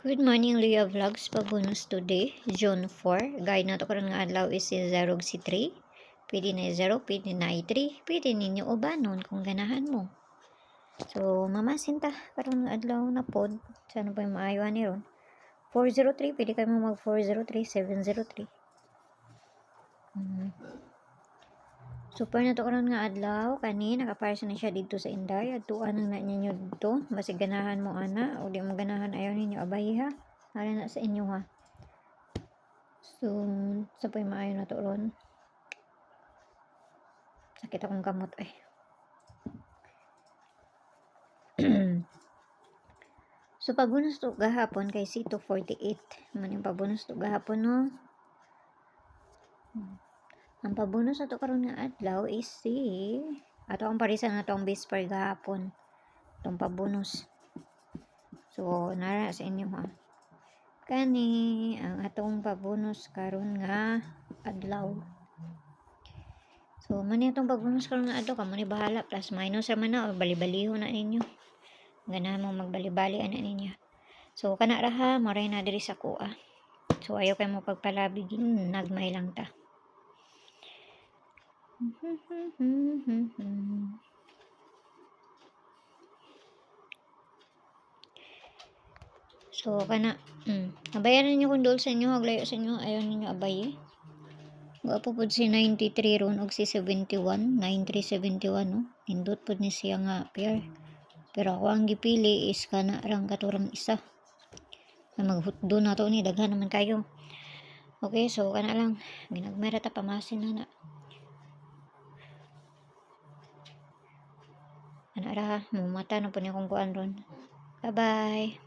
Good morning, Leah Vlogs. Pabonus today, June 4. Guide na to karon nga adlaw is si 0 si 3. Pwede na 0, pwede na 3. Pwede ninyo ubanon kung ganahan mo. So, mamasin ta karon nga adlaw na pod. Sana pa yung maayawan ni ron. 403, pwede kayo mo mag 403, 703. Super na to karon nga adlaw kani nakaparsa na siya dito sa Inday adtuan na ninyo dito basig ganahan mo ana o di mo ganahan ayaw ninyo abay ha para na sa inyo ha. So sa pay maayo na to ron sakit akong kamot So pabonus to gahapon kay C248 man yung pabonus to gahapon no. Ang pabonus ato karon nga adlaw is si ato ang parisan na atong base per gahapon. Itong pabonus. So nara sa inyo ha. Kani ang atong pabonus karon nga adlaw. So man itong pabonus karon nga adlaw kamo ni bahala plus minus ra man na o bali-baliho na ninyo. Ganahan mo magbali-bali ana ninyo. So kana ra ha maray na diri sa kuha. So ayaw kay mo pagpalabig nagmay lang ta. So kana abayaran niyo kung dol sa inyo haglayo sa inyo ayaw ninyo abay Wapo po si 93 ron og si 71 9371 no nindot po ni siya nga pair pero ako ang gipili is kana rang katurang isa na maghutdo na to ni daghan naman kayo. Okay, so kana lang ginagmera ta pamasin na ana ra mumata na po ni akong kuan ron. Bye bye.